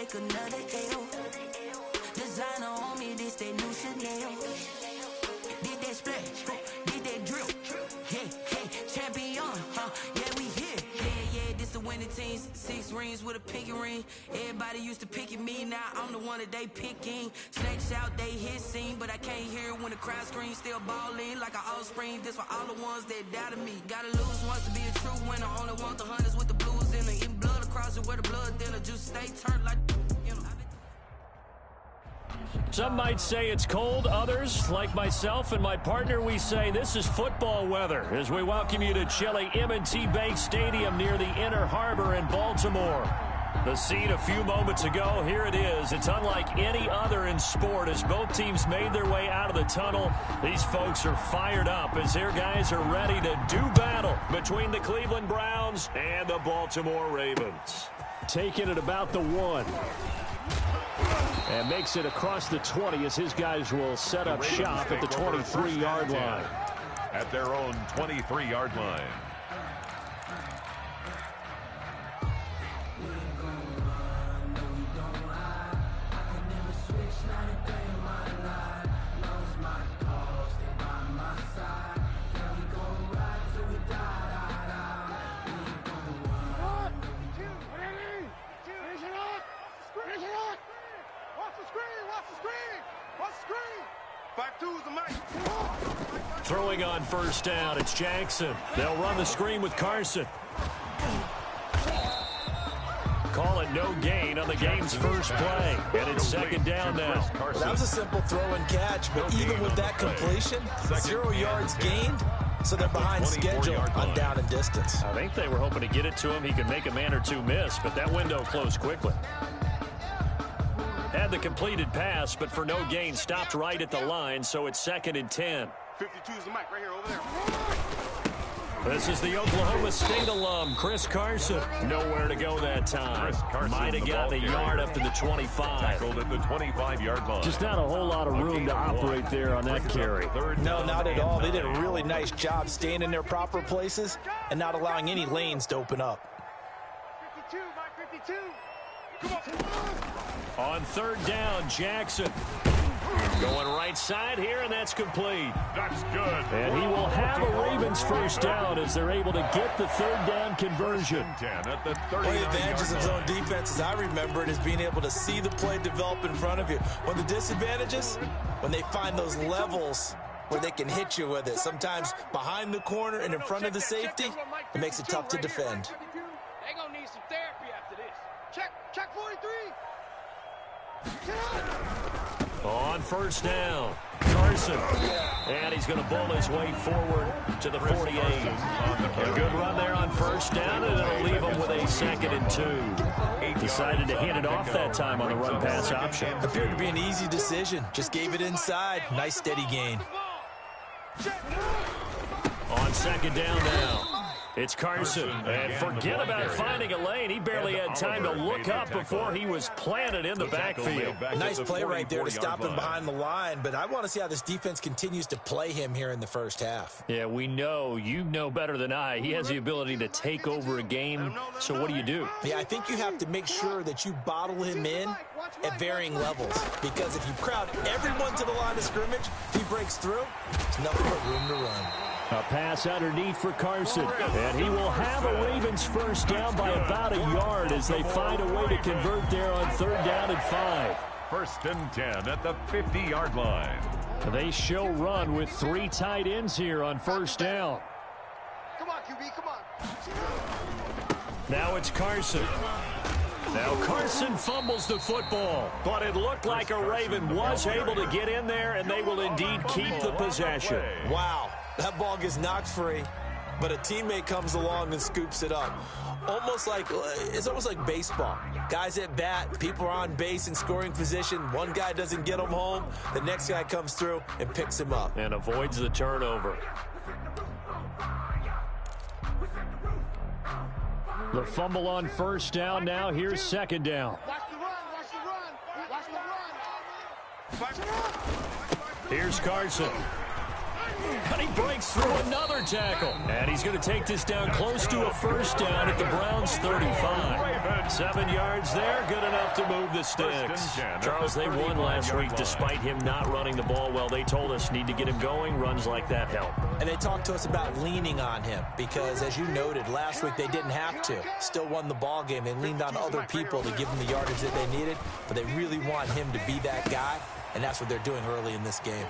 take another L. Designer on me, this that new Chanel. Did that splash, did that drill. Yeah, champion, yeah, we here. Yeah, this the winning team. 6 rings with a pinky ring. Everybody used to pick at me, now I'm the one that they picking. Snakes out, they hit scene, but I can't hear it when the crowd screams. Still balling like an offspring. This for all the ones that doubted me. Gotta lose once to be a true winner. Only want the hunters with the blues in it. Even blood across it where the blood thinner. Just stay turned like, you know. Some might say it's cold. Others, like myself and my partner, we say this is football weather as we welcome you to chilly M&T Bank Stadium near the Inner Harbor in Baltimore. The scene a few moments ago, here it is. It's unlike any other in sport as both teams made their way out of the tunnel. These folks are fired up as their guys are ready to do battle between the Cleveland Browns and the Baltimore Ravens. Taking it about the 1. And makes it across the 20 as his guys will set up shop at the 23-yard line. At their own 23-yard line. Throwing on first down, it's Jackson. They'll run the screen with Carson. Call it no gain on the game's first play. And it's second down now. Well, that was a simple throw and catch, but even with that completion, 0 yards gained, so they're behind schedule on down and distance. I think they were hoping to get it to him. He could make a man or two miss, but that window closed quickly. Had the completed pass, but for no gain, stopped right at the line, so it's second and 10. 52 is the mic right here, over there. This is the Oklahoma State alum, Chris Carson. Nowhere to go that time. Might have gotten a yard up to the 25. Tackled at the 25-yard line. Just not a whole lot of room to operate there on that carry. No, not at all. They did a really nice job staying in their proper places and not allowing any lanes to open up. 52, Mike, 52. Come on. On third down, Jackson. Going right side here, and that's complete. That's good. And he will have a Ravens first down as they're able to get the third down conversion. At the One of the advantages of zone defense, as I remember it, is being able to see the play develop in front of you. One of the disadvantages, when they find those levels where they can hit you with it, sometimes behind the corner and in front of the safety, it makes it tough to defend. They're going to need some therapy after this. Check 43. On first down, Carson. And he's going to bull his way forward to the 48. A good run there on first down, and it'll leave him with a second and 2. Decided to hand it off that time on the run-pass option. Appeared to be an easy decision. Just gave it inside. Nice steady gain. On second down now. It's Carson, and forget about finding a lane. He barely had time to look up before he was planted in the backfield. Nice play right there to stop him behind the line, but I want to see how this defense continues to play him here in the first half. Yeah, we know. You know better than I. He has the ability to take over a game, so what do? Yeah, I think you have to make sure that you bottle him in at varying levels, because if you crowd everyone to the line of scrimmage, if he breaks through, there's nothing but room to run. A pass underneath for Carson, and he will have a Ravens first down by about a yard as they find a way to convert there on third down and 5. First and 10 at the 50-yard line. They show run with 3 tight ends here on first down. Come on, QB, come on. Now it's Carson. Now Carson fumbles the football, but it looked like a Raven was able to get in there, and they will indeed keep the possession. Wow. That ball gets knocked free, but a teammate comes along and scoops it up. It's almost like baseball. Guys at bat, people are on base in scoring position. One guy doesn't get him home. The next guy comes through and picks him up. And avoids the turnover. The fumble on first down. Now here's second down. Watch the run, watch the run, watch the run. Here's Carson. And he breaks through another tackle. And he's going to take this down close to a first down at the Browns' 35. 7 yards there, good enough to move the sticks. Charles, they won last week despite him not running the ball well. They told us need to get him going. Runs like that help. And they talked to us about leaning on him because, as you noted, last week they didn't have to. Still won the ball game. They leaned on other people to give them the yardage that they needed, but they really want him to be that guy, and that's what they're doing early in this game.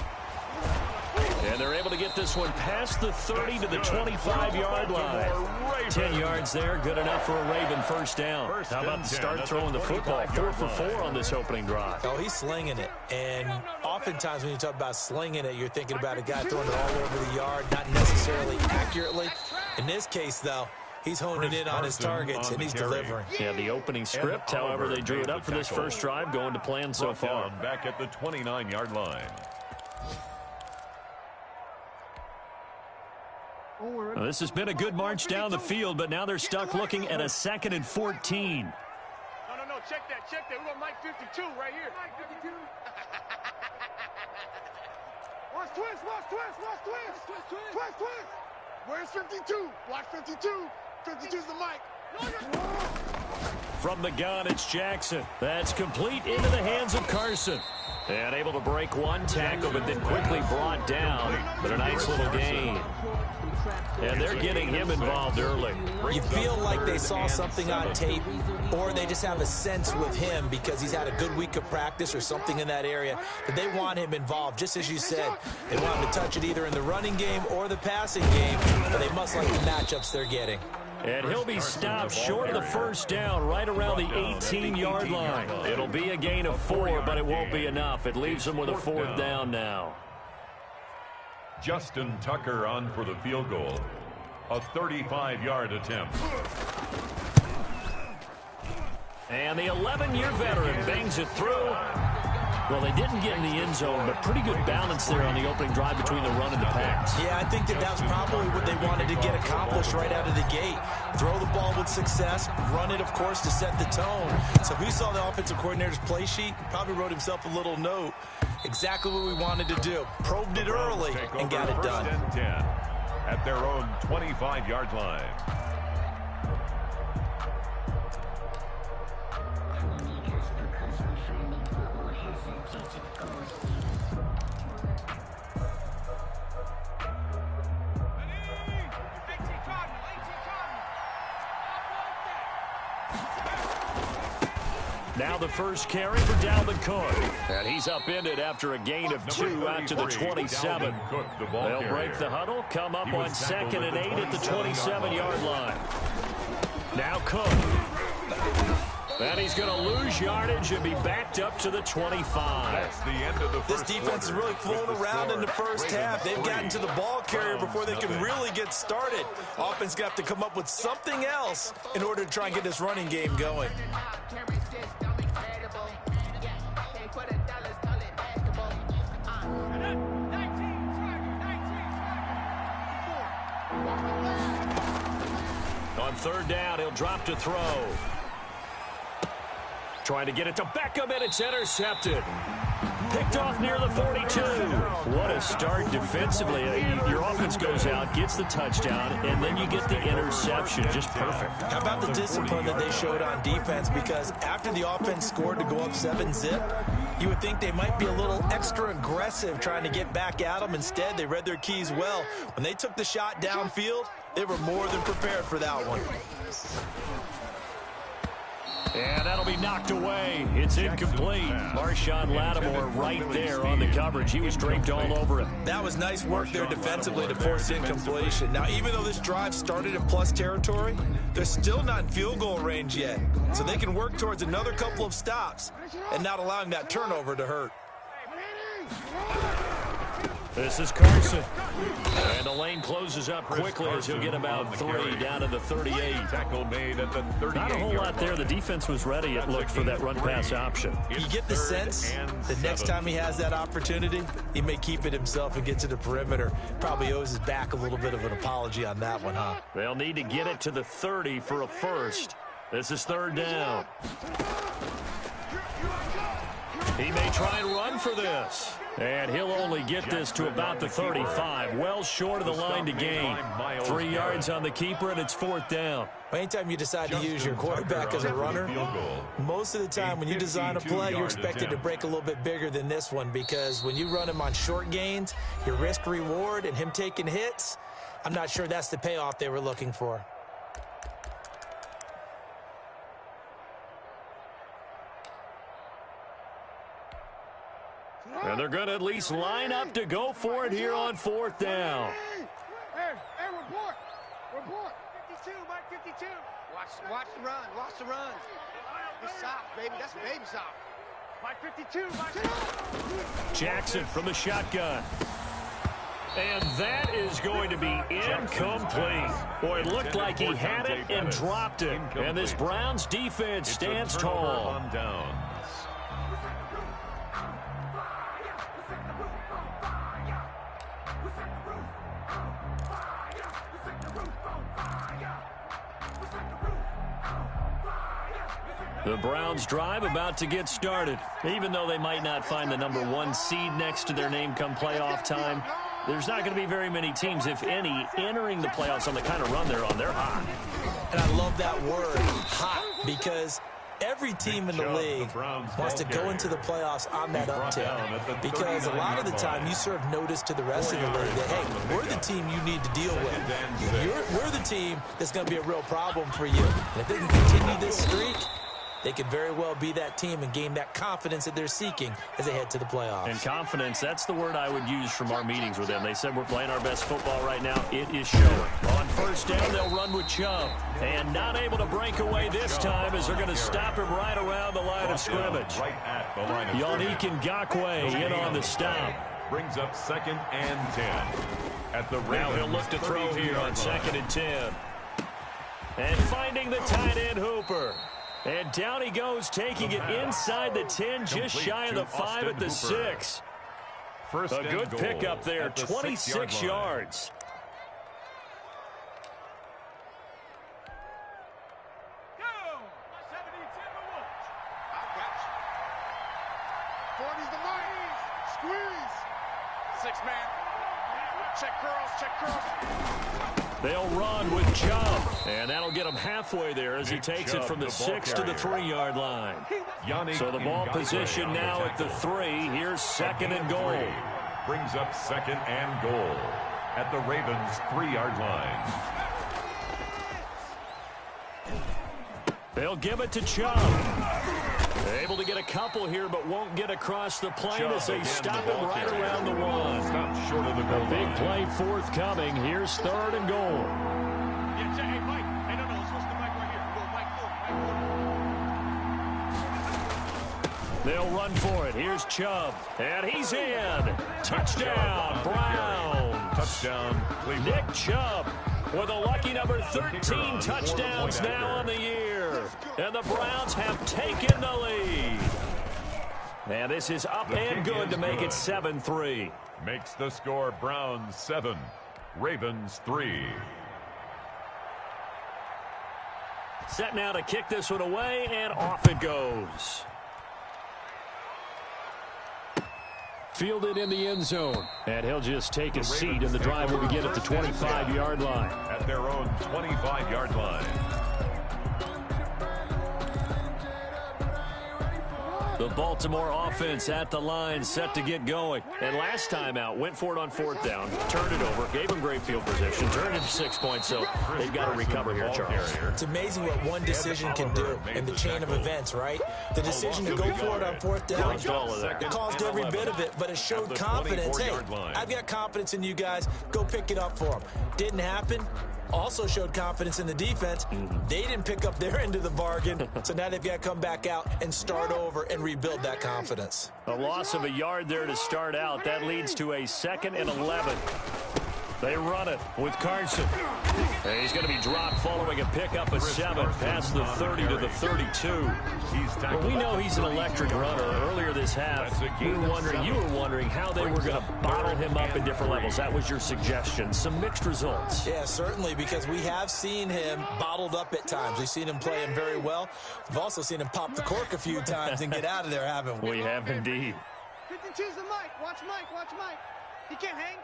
And they're able to get this one past the 30 to the 25-yard line. 10 yards there, good enough for a Raven first down. How about the start throwing the football? 4 for 4 on this opening drive. Oh, he's slinging it. And oftentimes when you talk about slinging it, you're thinking about a guy throwing it all over the yard, not necessarily accurately. In this case, though, he's honing in on his targets, and he's delivering. Yeah, the opening script, however, they drew it up for this first drive, going to plan so far. Back at the 29-yard line. Well, this has been a good march down the field, but now they're stuck looking at a 2nd and 14. No, check that. We're going to Mike 52 right here. Mike 52. Watch twist. Where's 52? Watch 52. 52's the Mike. From the gun, it's Jackson. That's complete into the hands of Carson. And able to break one tackle, but then quickly brought down. But a nice little gain. And they're getting him involved early. You feel like they saw something on tape, or they just have a sense with him because he's had a good week of practice or something in that area that they want him involved. Just as you said, they want him to touch it either in the running game or the passing game, but they must like the matchups they're getting. And he'll be stopped short of the first down right around the 18-yard line. It'll be a gain of 4, but it won't be enough. It leaves them with a 4th down now. Justin Tucker on for the field goal. A 35-yard attempt. And the 11-year veteran bangs it through. Well, they didn't get in the end zone, but pretty good balance there on the opening drive between the run and the pass. Yeah, I think that was probably what they wanted to get accomplished right out of the gate. Throw the ball with success, run it, of course, to set the tone. So who saw the offensive coordinator's play sheet? Probably wrote himself a little note. Exactly what we wanted to do. Probed it early and got it done. 1st and 10 at their own 25-yard line. Now the first carry for Dalvin Cook. And he's upended after a gain of 2 out to the 27. They'll break the huddle, come up on 2nd and 8 at the 27-yard line. Now Cook. And he's going to lose yardage and be backed up to the 25. That's the end of the This defense is really flown around in the first half. They've gotten to the ball carrier before they can really get started. Offense got to come up with something else in order to try and get this running game going. On 3rd down, he'll drop to throw. Trying to get it to Beckham, and it's intercepted. Picked off near the 42. What a start defensively. Your offense goes out, gets the touchdown, and then you get the interception. Just perfect. How about the discipline that they showed on defense? Because after the offense scored to go up 7-zip, you would think they might be a little extra aggressive trying to get back at them. Instead, they read their keys well. When they took the shot downfield, they were more than prepared for that one. And that'll be knocked away. It's incomplete. Marshawn Lattimore right there on the coverage. He was draped all over him. That was nice work there defensively to force incompletion. Now, even though this drive started in plus territory, they're still not in field goal range yet. So they can work towards another couple of stops and not allowing that turnover to hurt. This is Carson. And the lane closes up quickly as he'll get about 3 down to the 38. Tackle made at the 38. Not a whole lot there. The defense was ready, it looked, for that run-pass option. You get the sense that next time he has that opportunity, he may keep it himself and get to the perimeter. Probably owes his back a little bit of an apology on that one, huh? They'll need to get it to the 30 for a first. This is 3rd down. He may try and run for this. And he'll only get this to about the 35. Well short of the line to gain. 3 yards on the keeper, and it's 4th down. Anytime you decide to use your quarterback as a runner, most of the time when you design a play, you're expected to break a little bit bigger than this one, because when you run him on short gains, your risk-reward and him taking hits, I'm not sure that's the payoff they were looking for. And they're going to at least line up to go for it here on 4th down. Hey, report. 52, Mike 52. Watch the run. Watch the run. It's soft, baby. That's baby soft. Mike 52. Jackson from the shotgun. And that is going to be incomplete. Boy, it looked like he had it and dropped it. And this Browns defense stands tall. The Browns drive about to get started. Even though they might not find the #1 seed next to their name come playoff time, there's not going to be very many teams, if any, entering the playoffs on the kind of run they're on. They're hot. And I love that word, hot, because every team in the league wants to go into the playoffs on that uptick, because a lot of the time you serve notice to the rest of the league that, hey, we're the team you need to deal with. We're the team that's going to be a real problem for you. And if they can continue this streak, they could very well be that team and gain that confidence that they're seeking as they head to the playoffs. And confidence, that's the word I would use from our meetings with them. They said we're playing our best football right now. It is showing. On 1st down, they'll run with Chubb. And not able to break away this time as they're going to stop him right around the line of scrimmage. Yannick Ngakoue in on the stop. Brings up 2nd and 10. At the now he'll look to throw here on 2nd and 10. And finding the tight end Hooper. And down he goes, taking it inside the 10, just shy of the 5 at the 6. A good pickup there, 26 yards. Go! 40's the line. Squeeze. 6-man. Check curls. They'll run with Chubb, and that'll get him halfway there as he takes it from the 6 to the 3-yard line. So the ball position now at the 3. Here's 2nd and goal. Brings up 2nd and goal at the Ravens' 3-yard line. They'll give it to Chubb. Able to get a couple here, but won't get across the plane as they stop him right around the 1. Stop short of the goal. A big play forthcoming. Here's 3rd and goal. Yeah, hey, Mike. Hey, no, it's supposed to be Mike right here. Go, Mike, They'll run for it. Here's Chubb. And he's in. Touchdown, Browns. Touchdown, Cleveland. Nick Chubb with a lucky number 13 touchdowns now on the year. And the Browns have taken the lead. And this is up and good to make it 7-3. Makes the score Browns 7, Ravens 3. Set now to kick this one away, and off it goes. Fielded in the end zone. And he'll just take a seat, and the drive will begin at the 25-yard line. At their own 25-yard line. The Baltimore offense at the line, set to get going. And last time out, went for it on 4th down, turned it over, gave him great field position, turned it to 6 points, so they've got to recover here, Charles. It's amazing what one decision can do in the chain of events, right? The decision to go for it on 4th down, it caused every bit of it, but it showed confidence. Hey, I've got confidence in you guys. Go pick it up for them. Didn't happen. Also showed confidence in the defense. They didn't pick up their end of the bargain, so now they've got to come back out and start over and rebuild that confidence. A loss of a yard there to start out. That leads to a 2nd and 11. They run it with Carson. And he's going to be dropped following a pickup of 7 past the 30 to the 32. Well, we know he's an electric runner. Earlier this half, you were wondering how they were going to bottle him up in different levels. That was your suggestion. Some mixed results. Yeah, certainly, because we have seen him bottled up at times. We've seen him play him very well. We've also seen him pop the cork a few times and get out of there, haven't we? We have indeed. 52's the Mike. Watch Mike. Watch Mike. He can't hang.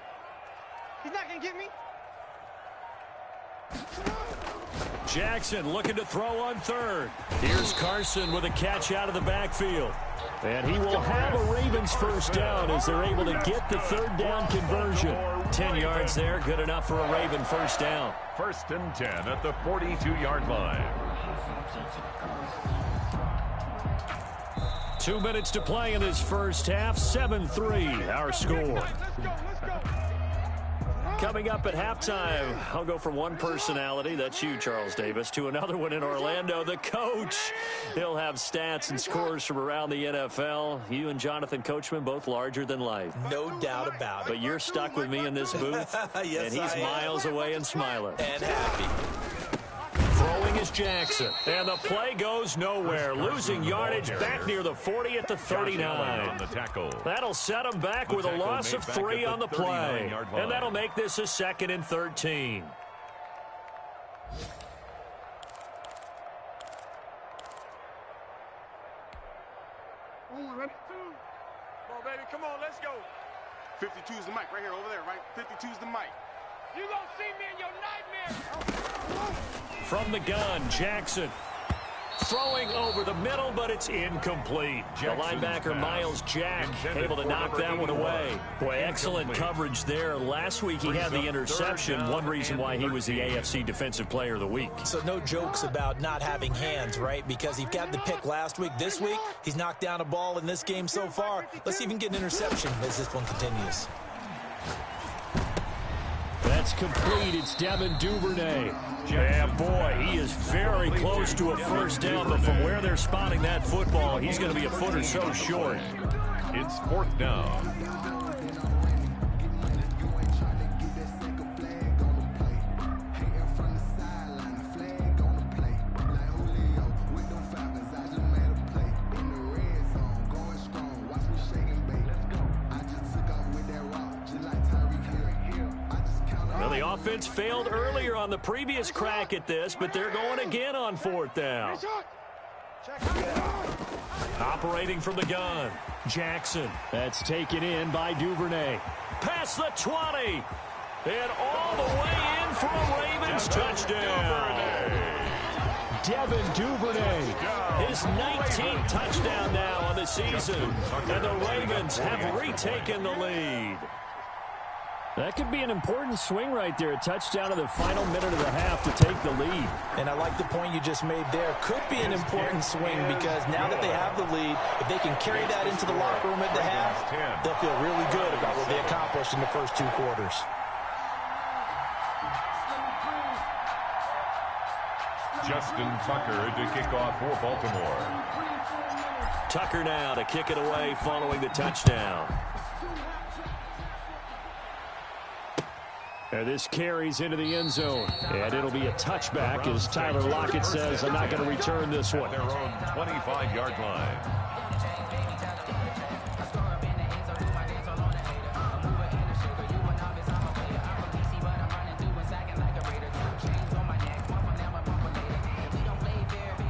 He's not going to get me. Jackson looking to throw on third. Here's Carson with a catch out of the backfield. And he will have a Ravens first down as they're able to get the third down conversion. 10 yards there, good enough for a Raven first down. 1st and 10 at the 42-yard line. 2 minutes to play in this first half. 7-3 our score. Let's go. Coming up at halftime, I'll go from one personality, that's you, Charles Davis, to another one in Orlando, the coach. He'll have stats and scores from around the NFL. You and Jonathan Coachman, both larger than life. No doubt about it. But you're stuck with me in this booth, Yes, and he's miles away and smiling. And happy. Throwing is Jackson, and the play goes nowhere. Losing yardage back near the 40 at the 39. That'll set him back with a loss of 3 on the play, and that'll make this a 2nd and 13. Ready? Come on, baby. Come on, let's go. 52's the mic right here, over there, right? 52's the mic. You gonna see me in your nightmare. From the gun, Jackson. Throwing over the middle, but it's incomplete. The linebacker, Miles Jack, able to knock that one away. Boy, excellent coverage there. Last week he had the interception. One reason why he was the AFC Defensive Player of the Week. So no jokes about not having hands, right? Because he got the pick last week. This week, he's knocked down a ball in this game so far. Let's see if he can get an interception as this one continues. That's complete. It's Devin Duvernay. Yeah, boy, he is very close to a first down, but from where they're spotting that football, he's going to be a foot or so short. It's 4th down. The offense failed earlier on the previous crack at this, but they're going again on 4th down. Operating from the gun, Jackson. That's taken in by Duvernay. Past the 20. And all the way in for a Ravens touchdown. Devin Duvernay, his 19th touchdown now on the season. And the Ravens have retaken the lead. That could be an important swing right there. A touchdown in the final minute of the half to take the lead. And I like the point you just made there. Could be an important swing because now that they have the lead, if they can carry that into the locker room at the half, they'll feel really good about what they accomplished in the first 2 quarters. Justin Tucker to kick off for Baltimore. Tucker now to kick it away following the touchdown. And this carries into the end zone. And it'll be a touchback as Tyler Lockett says, I'm not going to return this one. Their own 25-yard line.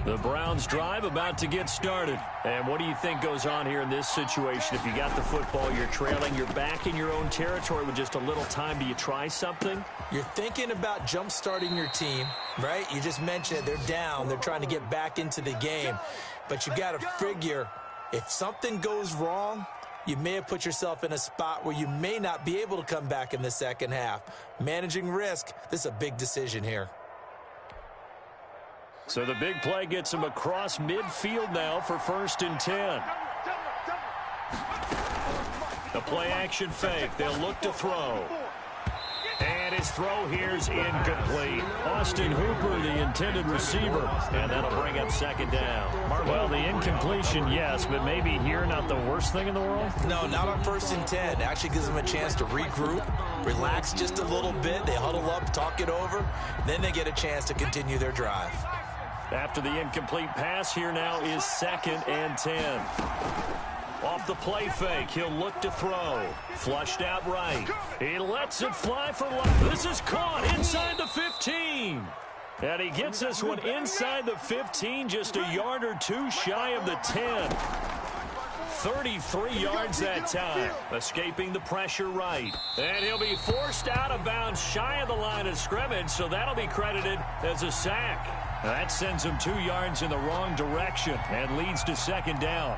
The Browns drive about to get started. And what do you think goes on here in this situation? If you got the football, you're trailing, you're back in your own territory with just a little time. Do you try something? You're thinking about jump-starting your team, right? You just mentioned it. They're down. They're trying to get back into the game. But you got to figure if something goes wrong, you may have put yourself in a spot where you may not be able to come back in the second half. Managing risk, this is a big decision here. So the big play gets him across midfield now for 1st and 10. The play action fake. They'll look to throw. And his throw here's incomplete. Austin Hooper, the intended receiver, and that'll bring up second down. Well, the incompletion, yes, but maybe here not the worst thing in the world? No, not on 1st and 10. Actually gives them a chance to regroup, relax just a little bit. They huddle up, talk it over, then they get a chance to continue their drive. After the incomplete pass, here now is 2nd and 10. Off the play fake, he'll look to throw. Flushed out right. He lets it fly for luck. This is caught inside the 15. And he gets this one inside the 15, just a yard or two shy of the 10. 33 yards that time. Escaping the pressure right. And he'll be forced out of bounds shy of the line of scrimmage, so that'll be credited as a sack. That sends him 2 yards in the wrong direction and leads to second down.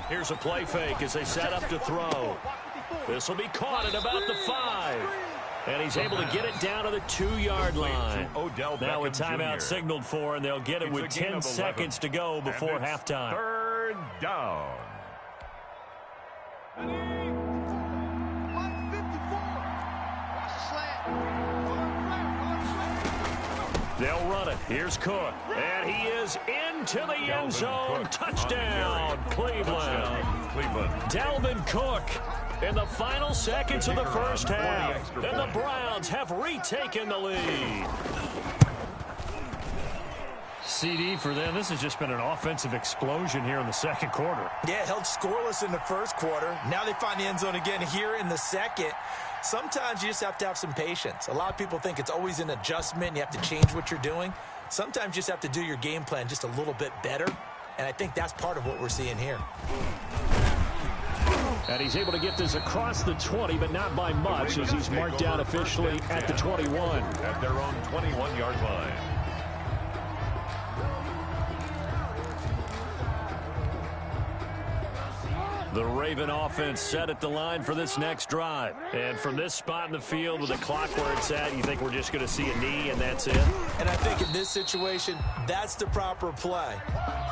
Here's a play fake as they set up to throw. This will be caught at about the 5. And he's able to get it down to the 2-yard line. Now a timeout signaled for, and they'll get it with 10 seconds to go before halftime. 3rd down. They'll run it. Here's Cook. And he is into the end zone. Touchdown, Cleveland. Dalvin Cook in the final seconds of the first half. And the Browns have retaken the lead. CD for them. This has just been an offensive explosion here in the second quarter. Yeah, held scoreless in the first quarter. Now they find the end zone again here in the second. Sometimes you just have to have some patience. A lot of people think it's always an adjustment. You have to change what you're doing. Sometimes you just have to do your game plan just a little bit better. And I think that's part of what we're seeing here. And he's able to get this across the 20, but not by much, as he's marked down officially at the 21. At their own 21-yard line. The Raven offense set at the line for this next drive. And from this spot in the field with the clock where it's at, you think we're just going to see a knee and that's it? And I think in this situation, that's the proper play.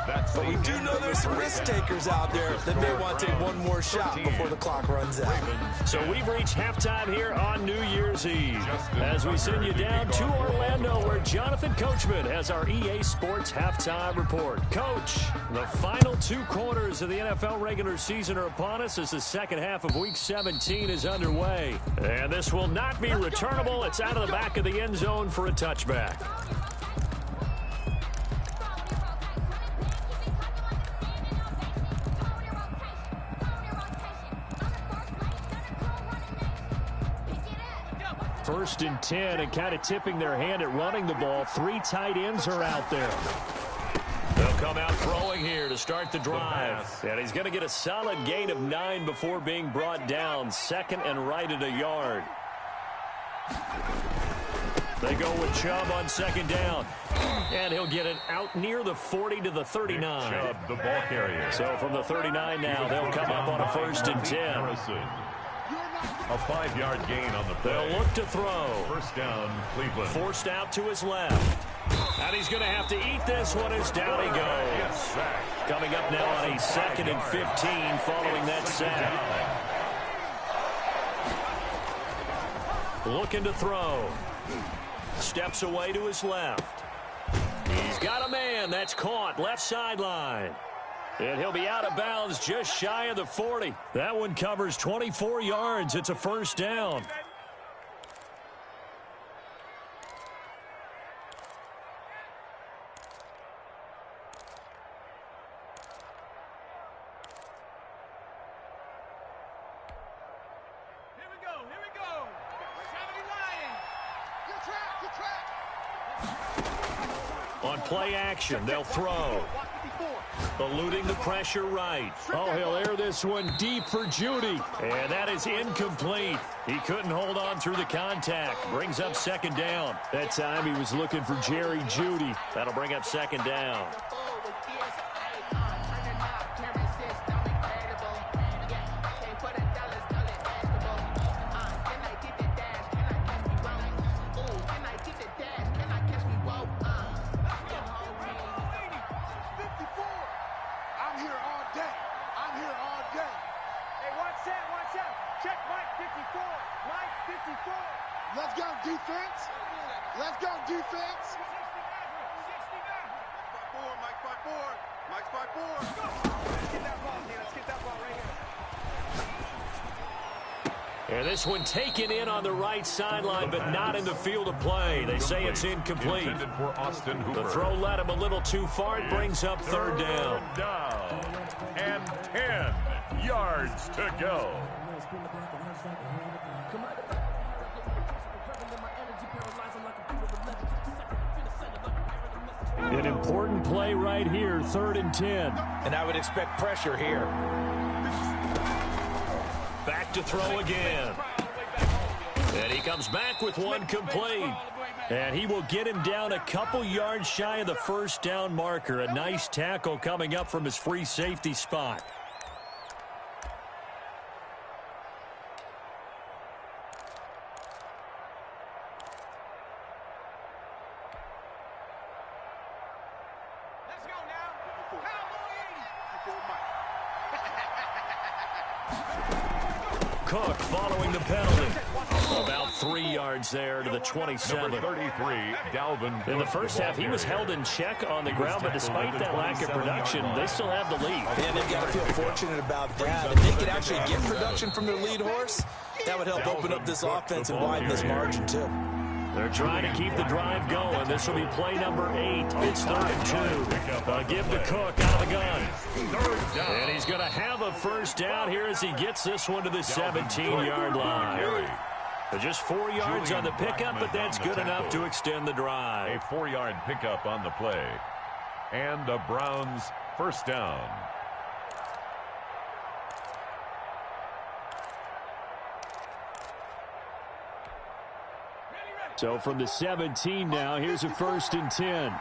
But we do know there's some risk takers out there that may want to take one more shot before the clock runs out. So we've reached halftime here on New Year's Eve as we send you down to Orlando, where Jonathan Coachman has our EA Sports halftime report. Coach, the final 2 quarters of the NFL regular season are upon us as the second half of Week 17 is underway. And this will not be returnable. It's out of the back of the end zone for a touchback. First and 10, and kind of tipping their hand at running the ball. 3 tight ends are out there. They'll come out throwing here to start the drive. And he's going to get a solid gain of 9 before being brought down. Second and right at a yard. They go with Chubb on second down. And he'll get it out near the 40 to the 39. Chubb, the ball carrier. So from the 39 now, they'll come up on a first and 10. A 5-yard gain on the play. They'll look to throw. First down, Cleveland. Forced out to his left. And he's going to have to eat this one as down he goes. Coming up now on a 2nd and 15 following that sack. Looking to throw. Steps away to his left. He's got a man. That's caught. Left sideline. And he'll be out of bounds just shy of the 40. That one covers 24 yards. It's a first down. Here we go. 70 Lions. On play action, they'll throw. Eluding the pressure right. Oh, he'll air this one deep for Judy. And that is incomplete. He couldn't hold on through the contact. Brings up second down. That time he was looking for Jerry Judy. That'll bring up second down. Check Mike 54. Mike 54. Let's go, defense. Let's go, defense. 69. Mike 54. Mike's 54. Let's get that ball, Let's get that ball right here. And this one taken in on the right sideline, but not in the field of play. They say it's incomplete. For Austin Hooper. The throw led him a little too far. It brings up third down. And 10 yards to go. An important play right here, 3rd and 10. And I would expect pressure here. Back to throw again. And he comes back with one complete. And he will get him down a couple yards shy of the first down marker. A nice tackle coming up from his free safety spot. Cook following the penalty. About 3 yards there to the 27. Number 33, Dalvin. In the first half, he was held in check on the ground, but despite that lack of production, they still have the lead. And they've got to feel fortunate about that. If they could actually get production from their lead horse, that would help open up this offense and widen this margin, too. They're trying to keep the drive going. This will be play number 8. It's 3rd and 2. Give to Cook out of the gun. And he's going to have a first down here as he gets this one to the 17-yard line. Just 4 yards on the pickup, but that's good enough to extend the drive. A 4-yard pickup on the play. And the Browns first down. So from the 17 now, here's a 1st and 10.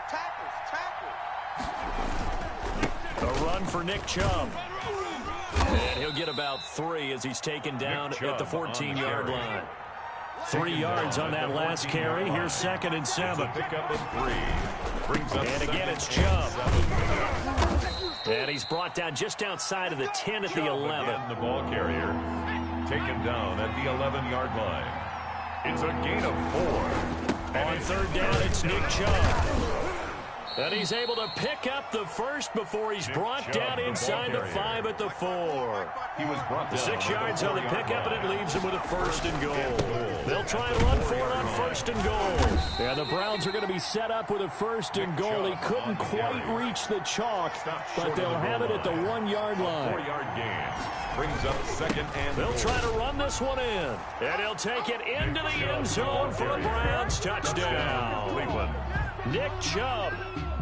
A run for Nick Chubb. And he'll get about 3 as he's taken down at the 14-yard line. 3 yards on that last carry. Here's 2nd and 7. And again, it's Chubb. And he's brought down just outside of the 10 at the 11. The ball carrier taken down at the 11-yard line. It's a gain of 4. On 3rd down, it's Nick Chubb. And he's able to pick up the first before he's brought down inside the 5 at the 4. He was brought down 6 yards on the pickup, and it leaves him with a 1st and goal. They'll try and run for it on 1st and goal. And the Browns are going to be set up with a 1st and goal. He couldn't quite reach the chalk, but they'll have it at the 1-yard line. 4-yard gain. Brings up 2nd and They'll try to run this one in. And he'll take it into the end zone for a Browns touchdown. Cleveland. Nick Chubb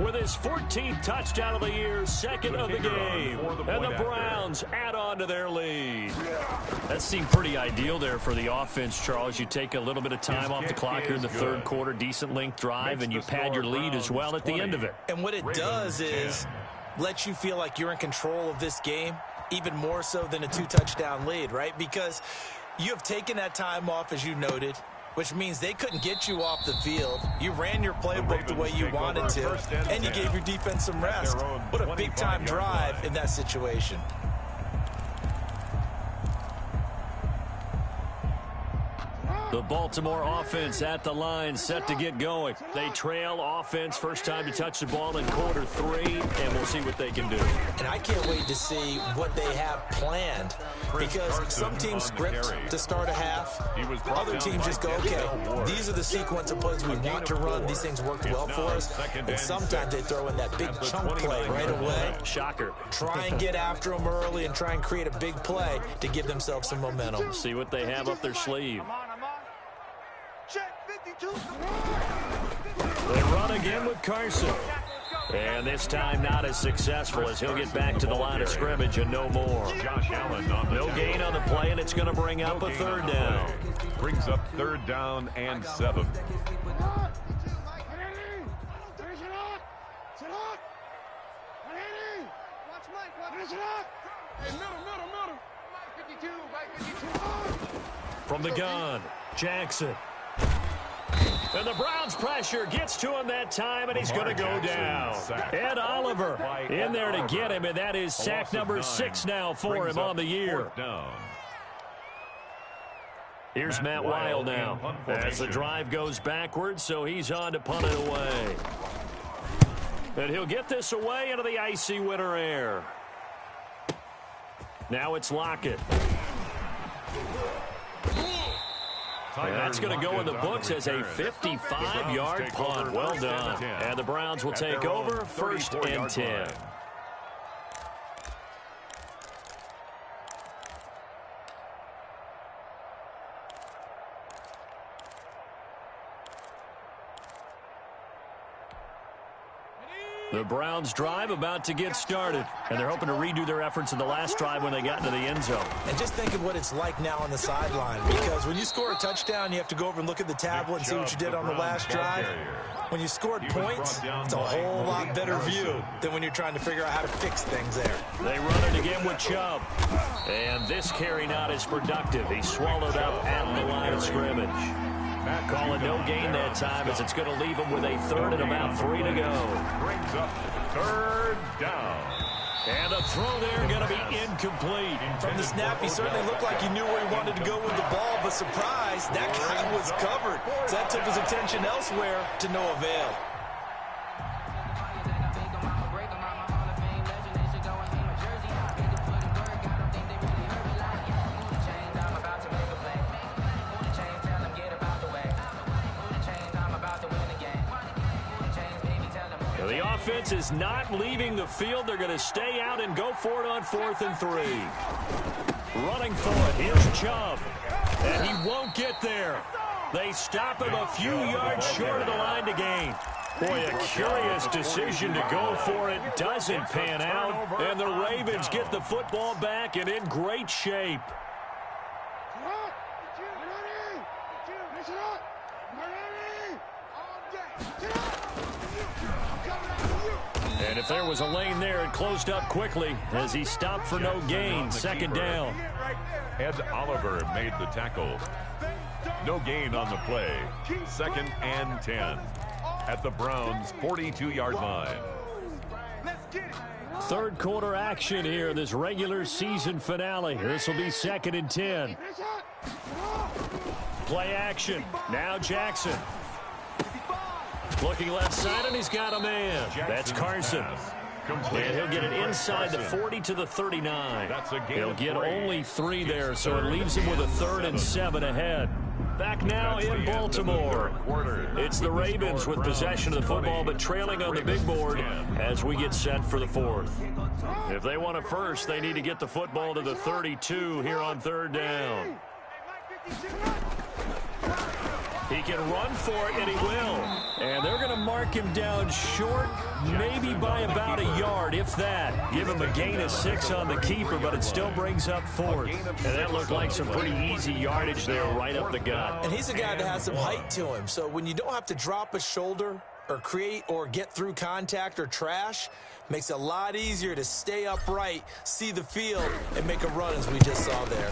with his 14th touchdown of the year, 2nd of the game. And the Browns add on to their lead. That seemed pretty ideal there for the offense, Charles. You take a little bit of time off the clock here in the 3rd quarter, decent length drive, and you pad your lead as well at the end of it. And what it does is let you feel like you're in control of this game, even more so than a 2-touchdown lead, right? Because you have taken that time off, as you noted, which means they couldn't get you off the field. You ran your playbook the way you wanted to, and you gave your defense some rest. What a big-time drive in that situation. The Baltimore offense at the line, set to get going. They trail offense, first time to touch the ball in quarter 3, and we'll see what they can do. And I can't wait to see what they have planned, because some teams script to start a half. Other teams just go, okay, these are the sequence of plays we want to run. These things worked well for us. And sometimes they throw in that big chunk play right away. Shocker. Try and get after them early and try and create a big play to give themselves some momentum. See what they have up their sleeve. They run again with Carson. And this time not as successful as he'll get back to the line of scrimmage and no more. Josh Allen on the no gain on the play, and it's going to bring up a 3rd down. Brings up 3rd down and 7. From the gun, Jackson. And the Browns pressure gets to him that time, and he's going to go down. Ed Oliver in there to get him, and that is sack number 6 now for him on the year. Here's Matt Weil now. As the drive goes backwards, so he's on to punt it away. And he'll get this away into the icy winter air. Now it's Lockett. And that's going to go in the books as a 55-yard punt. Well done. And the Browns will take over, 1st and 10. The Browns drive about to get started, and they're hoping to redo their efforts in the last drive when they got into the end zone. And just think of what it's like now on the sideline, because when you score a touchdown, you have to go over and look at the tablet and see what you did on the last drive. When you scored points, it's a whole lot better view than when you're trying to figure out how to fix things there. They run it again with Chubb. And this carry not as productive. He swallowed up at the line of scrimmage. Calling no gain that time as it's going to leave him with a 3rd and about 3 to go. Brings up 3rd down. And the throw there going to be incomplete. From the snap, he certainly looked like he knew where he wanted to go with the ball, but surprise, that guy was covered. So that took his attention elsewhere to no avail. The offense is not leaving the field. They're going to stay out and go for it on 4th and 3. Running for it. Here's Chubb. And he won't get there. They stop him a few yards short of the line to gain. Boy, a curious decision to go for it. Doesn't pan out. And the Ravens get the football back and in great shape. And if there was a lane there, it closed up quickly as he stopped for no gain. 2nd down. Ed Oliver made the tackle. No gain on the play. 2nd and 10 at the Browns' 42-yard line. 3rd quarter action here, this regular season finale. This will be 2nd and 10. Play action. Now Jackson. Looking left side, and he's got a man. That's Carson. And he'll get it inside the 40 to the 39. He'll get only 3 there, so it leaves him with a 3rd and 7 ahead. Back now in Baltimore. It's the Ravens with possession of the football, but trailing on the big board as we get set for the 4th. If they want a first, they need to get the football to the 32 here on 3rd down. He can run for it, and he will. And they're going to mark him down short, maybe by about a yard, if that. Give him a gain of 6 on the keeper, but it still brings up 4th. And that looked like some pretty easy yardage there right up the gut. And he's a guy that has some height to him. So when you don't have to drop a shoulder or create or get through contact or trash, makes it a lot easier to stay upright, see the field, and make a run as we just saw there.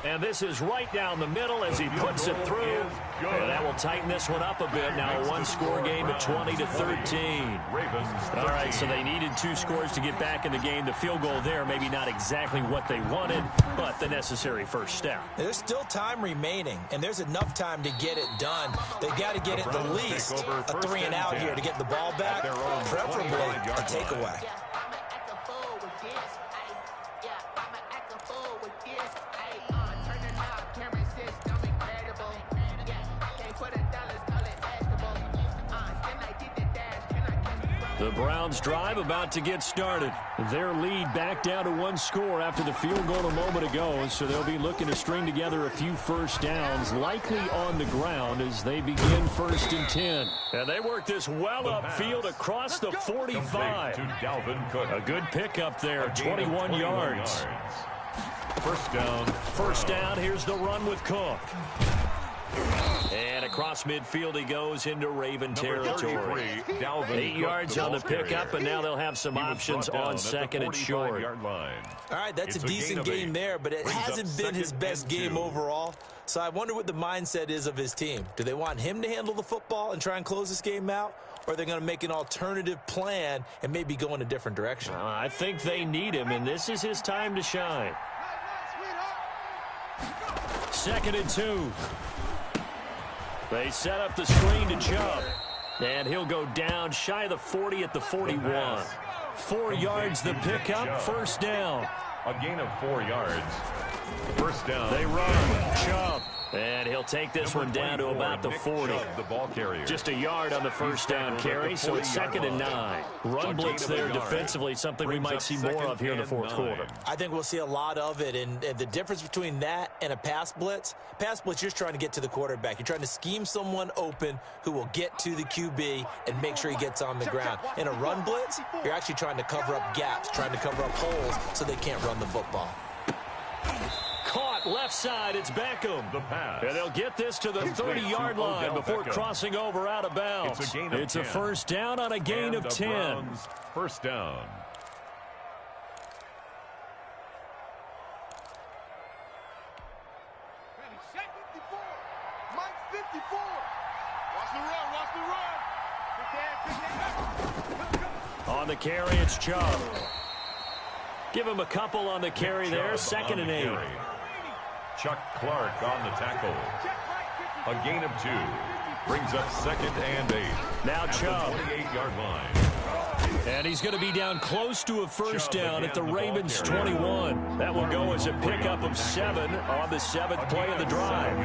And this is right down the middle as he puts it through. And that will tighten this one up a bit. Now a 1-score game at 20 to 13. All right, so they needed 2 scores to get back in the game. The field goal there, maybe not exactly what they wanted, but the necessary first step. There's still time remaining, and there's enough time to get it done. They've got to get at the least a 3 and out here to get the ball back, preferably a takeaway. The Browns drive about to get started. Their lead back down to 1 score after the field goal a moment ago, so they'll be looking to string together a few first downs, likely on the ground as they begin 1st and 10. And they work this well upfield across the 45. A good pickup there, 21 yards. First down, here's the run with Cook. And across midfield he goes into Raven territory. 8 yards on the pickup, and now they'll have some options on 2nd and short. All right, that's a decent game there, but it hasn't been his best game overall. So I wonder what the mindset is of his team. Do they want him to handle the football and try and close this game out? Or are they going to make an alternative plan and maybe go in a different direction? I think they need him, and this is his time to shine. 2nd and 2. They set up the screen to Chubb. And he'll go down shy of the 40 at the 41. 4 yards the pickup, first down. A gain of 4 yards. First down. They run. Chubb. And he'll take this one down to about the 40. The ball carrier. Just a yard on the first down carry, so it's 2nd and 9. Run blitz there defensively, something we might see more of here in the fourth quarter. I think we'll see a lot of it, and the difference between that and a pass blitz, you're just trying to get to the quarterback. You're trying to scheme someone open who will get to the QB and make sure he gets on the ground. In a run blitz, you're actually trying to cover up gaps, trying to cover up holes so they can't run the football. Caught left side, it's Beckham. The pass. And they'll get this to the 30-yard line before crossing over out of bounds. It's a first down on a gain of 10. First down. Set 54. Mike 54. Watch the run. On the carry, it's Chubb. Give him a couple on the carry there. 2nd and 8. Chuck Clark on the tackle. A gain of 2. Brings up 2nd and 8. Now Chubb. 28-yard line. And he's going to be down close to a first down at the Ravens 21. That will go as a pickup of 7 on the 7th play of the drive.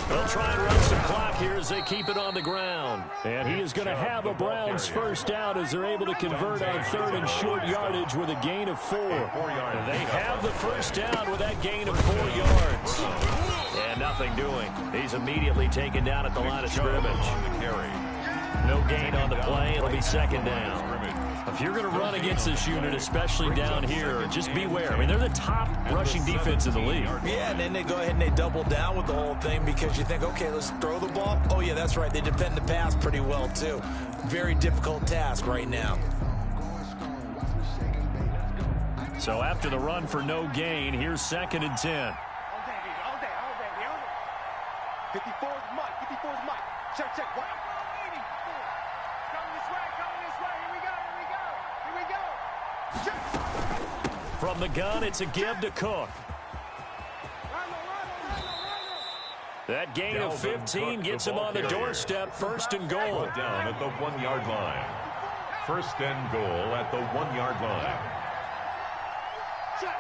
They'll try and run some clock here as they keep it on the ground. And he is going to have a Browns first down as they're able to convert on 3rd and short yardage with a gain of 4. And they have the first down with that gain of 4 yards. And nothing doing. He's immediately taken down at the line of scrimmage. No gain on the play. It'll be 2nd down. If you're going to run against this unit, especially down here, just beware. I mean, they're the top rushing defense in the league. Yeah, and then they go ahead and they double down with the whole thing because you think, okay, let's throw the ball. Oh, yeah, that's right. They defend the pass pretty well, too. Very difficult task right now. So after the run for no gain, here's 2nd and 10. 54 is Mike. 54 is Mike. Check. Coming this way. Here we go. Check. From the gun, it's a give to Cook. That gain of 15 gets him on the doorstep. 1st and goal. Down at the 1-yard line. 1st and goal at the 1-yard line. Check.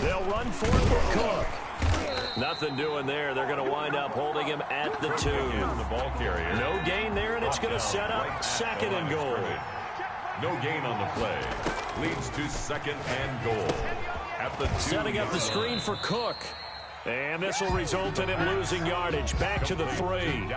They'll run for it with Cook. Nothing doing there. They're going to wind up holding him at the 2. The ball carrier. No gain there, and it's going to set up 2nd and goal. No gain on the play. Leads to 2nd and goal. At the 2. Setting up the screen for Cook. And this will result in him losing yardage. Back to the 3.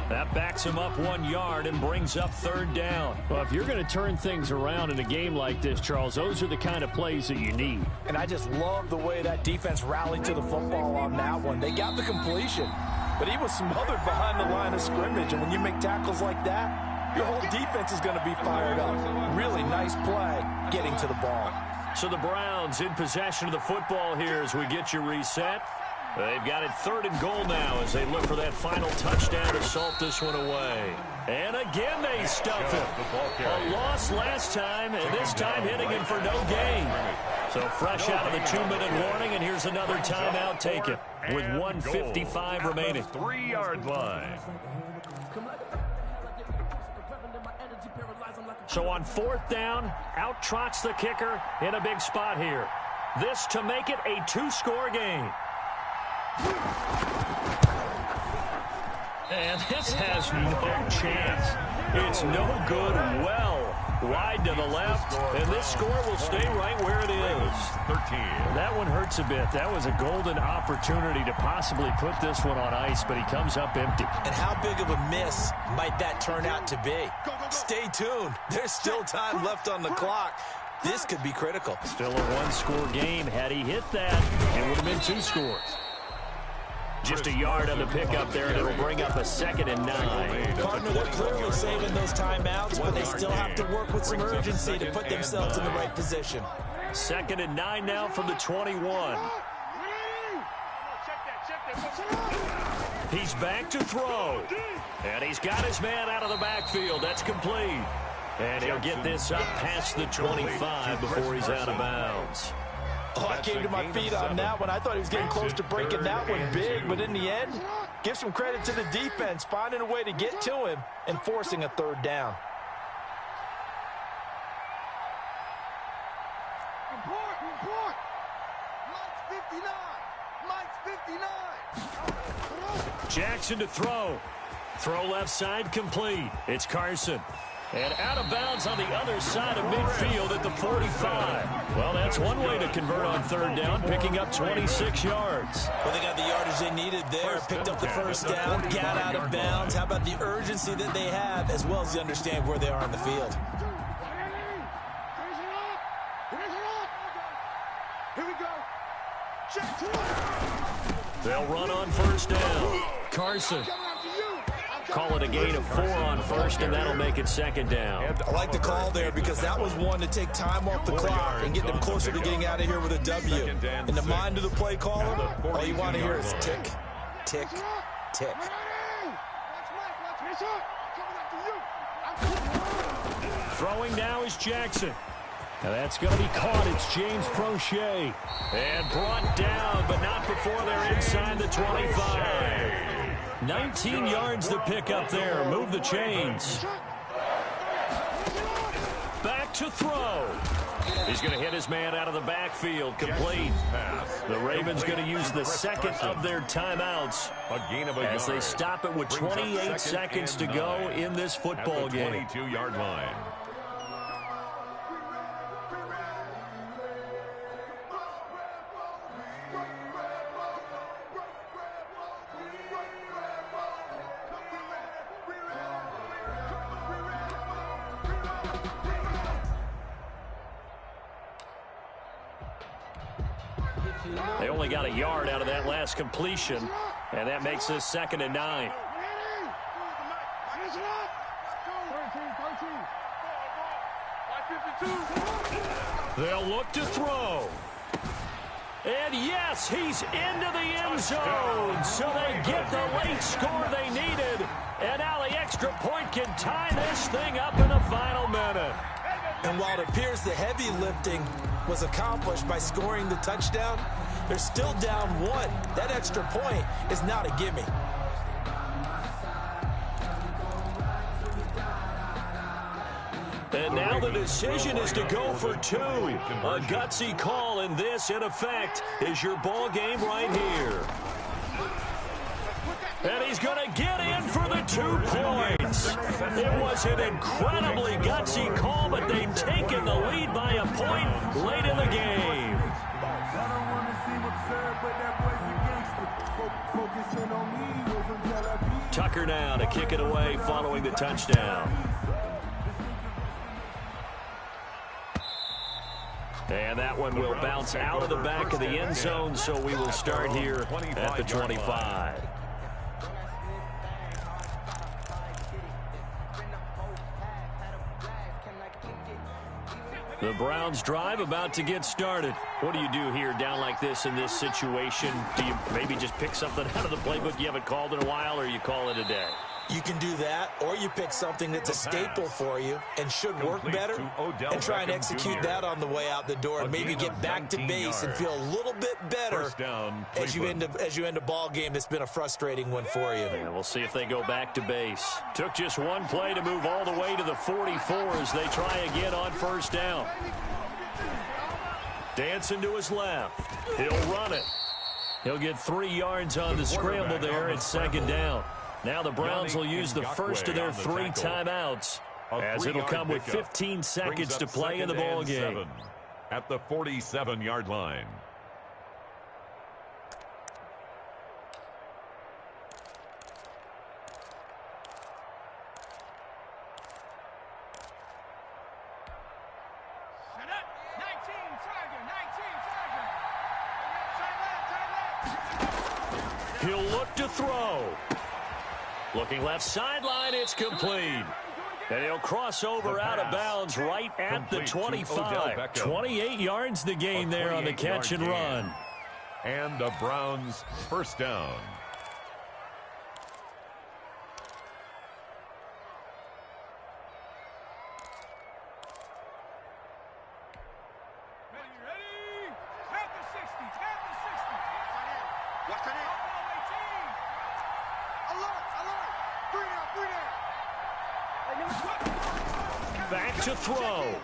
That backs him up 1 yard and brings up 3rd down. Well, if you're going to turn things around in a game like this, Charles, those are the kind of plays that you need. And I just love the way that defense rallied to the football on that one. They got the completion, but he was smothered behind the line of scrimmage. And when you make tackles like that, your whole defense is going to be fired up. Really nice play getting to the ball. So the Browns in possession of the football here as we get you reset. They've got it 3rd and goal now as they look for that final touchdown to salt this one away. And again they stuff him. A loss last time, and this time hitting him for no gain. So fresh out of the 2-minute warning, and here's another timeout taken with 1:55 remaining. 3-yard line. So on 4th down, out trots the kicker in a big spot here. This to make it a 2-score game. And this has no chance. It's no good. Well wide to the left, and this score will stay right where it is. 13. That one hurts a bit. That was a golden opportunity to possibly put this one on ice, but he comes up empty. And how big of a miss might that turn out to be? Stay tuned. There's still time left on the clock. This could be critical. Still a 1-score game. Had he hit that, it would have been 2 scores. Just a yard on the pickup there, and it'll bring up a 2nd and 9. Partner, they're clearly saving those timeouts, but they still have to work with some urgency to put themselves in the right position. 2nd and 9 now from the 21. He's back to throw. And he's got his man out of the backfield. That's complete. And he'll get this up past the 25 before he's out of bounds. Oh, I came to my feet on that one. I thought he was getting close to breaking that one big, but in the end, give some credit to the defense, finding a way to get to him and forcing a third down. Report! Mike's 59! Mike's 59! Jackson to throw. Throw left side complete. It's Carson. And out of bounds on the other side of midfield at the 45. Well, that's one way to convert on third down, picking up 26 yards. Well, they got the yardage they needed there, picked up the first down, got out of bounds. How about the urgency that they have, as well as they understand where they are on the field? Here we go. Check to They'll run on first down. Carson. Call it a gain of 4 on first, and that'll make it second down. I like the call there because that was one to take time off the clock and get them closer to getting out of here with a W. In the mind of the play caller, all you want to hear is tick, tick, tick. Throwing now is Jackson. Now that's going to be caught. It's James Prochet. And brought down, but not before they're inside the 25. 19 yards to pick up there. Move the chains. Back to throw. He's going to hit his man out of the backfield. Complete. The Ravens going to use the second of their timeouts as they stop it with 28 seconds to go in this football game. 22-yard line. They only got a yard out of that last completion, and that makes this 2nd and 9. They'll look to throw. And yes, he's into the end zone. So they get the late score they needed. And now the extra point can tie this thing up in the final minute. And while it appears the heavy lifting was accomplished by scoring the touchdown, they're still down 1. That extra point is not a gimme. And now the decision is to go for 2. A gutsy call, and this, in effect, is your ball game right here. And he's going to get in for the 2 points. It was an incredibly gutsy call, but they've taken the lead by a point late in the game. Tucker now to kick it away following the touchdown. And that one will bounce out of the back of the end zone, so we will start here at the 25. The Browns drive about to get started. What do you do here down like this in this situation? Do you maybe just pick something out of the playbook you haven't called in a while, or you call it a day? You can do that, or you pick something that's a staple for you and should work better and try and execute that on the way out the door and maybe get back to base and feel a little bit better as you end a ball game that's been a frustrating one for you. Yeah, we'll see if they go back to base. Took just one play to move all the way to the 44 as they try again on first down. Dancing to his left. He'll run it. He'll get 3 yards on the scramble there at 2nd down. Now the Browns will use the first of their 3 timeouts, as it'll come with 15 seconds to play in the ball game. At the 47-yard line. He'll look to throw. Looking left sideline, it's complete. And he'll cross over out of bounds right at the 25. 28 yards the gain there on the catch and run. And the Browns first down. Watch that in. Alert, alert. Three there. Back to throw.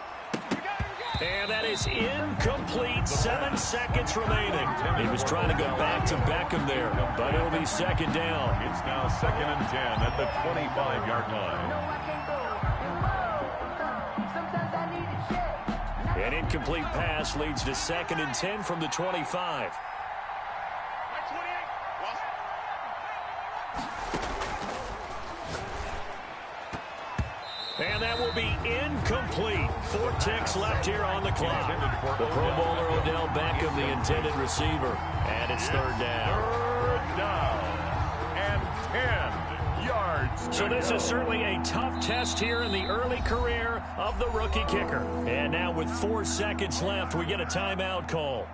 And that is incomplete. 7 seconds remaining. He was trying to go back to Beckham there, but it'll be second down. It's now 2nd and 10 at the 25-yard line. An incomplete pass leads to 2nd and 10 from the 25. And that will be incomplete. 4 ticks left here on the clock. The Pro Bowler Odell Beckham, the intended receiver. And it's 3rd down. 3rd down and 10 yards. So this is certainly a tough test here in the early career of the rookie kicker. And now with 4 seconds left, we get a timeout call.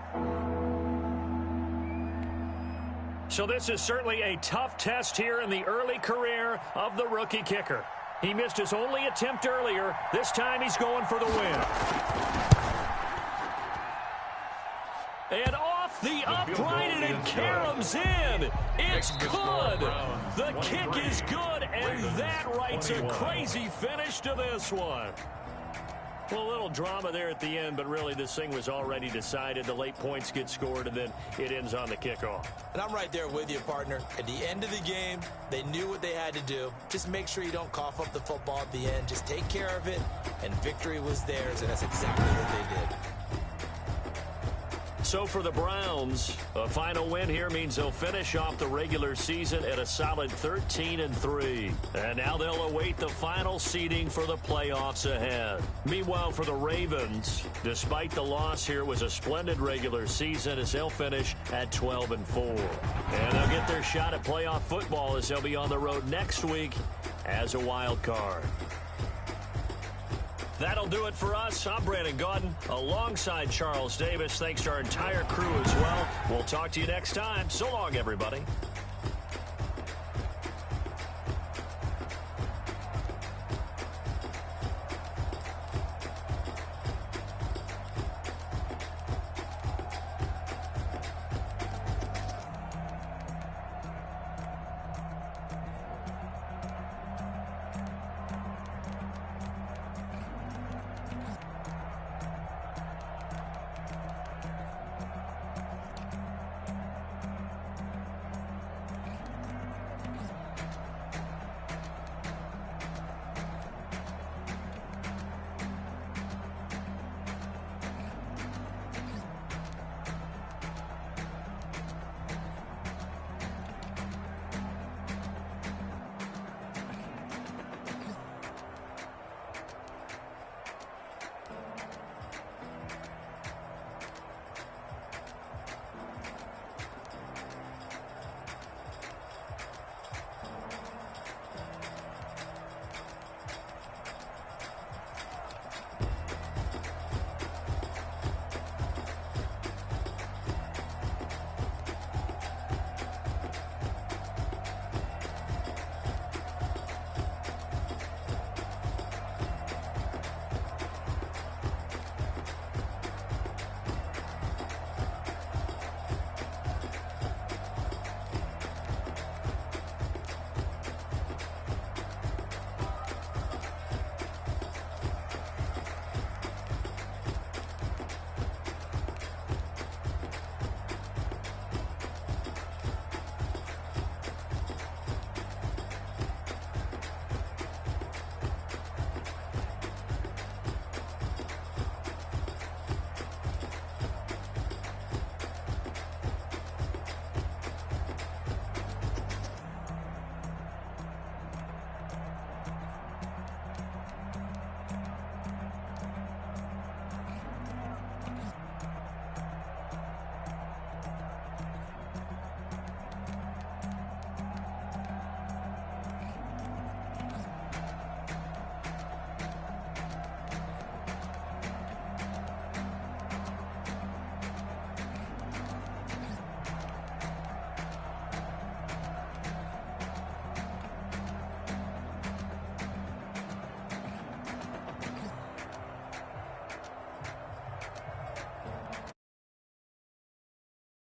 So this is certainly a tough test here in the early career of the rookie kicker. He missed his only attempt earlier. This time he's going for the win. And off the upright, and it caroms in. It's good. The kick is good, and that writes a crazy finish to this one. Well, a little drama there at the end, but really this thing was already decided. The late points get scored, and then it ends on the kickoff. And I'm right there with you, partner. At the end of the game, they knew what they had to do. Just make sure you don't cough up the football at the end. Just take care of it, and victory was theirs, and that's exactly what they did. So for the Browns, a final win here means they'll finish off the regular season at a solid 13-3. And now they'll await the final seeding for the playoffs ahead. Meanwhile, for the Ravens, despite the loss here, it was a splendid regular season as they'll finish at 12-4. And they'll get their shot at playoff football as they'll be on the road next week as a wild card. That'll do it for us. I'm Brandon Gaudin alongside Charles Davis. Thanks to our entire crew as well. We'll talk to you next time. So long, everybody.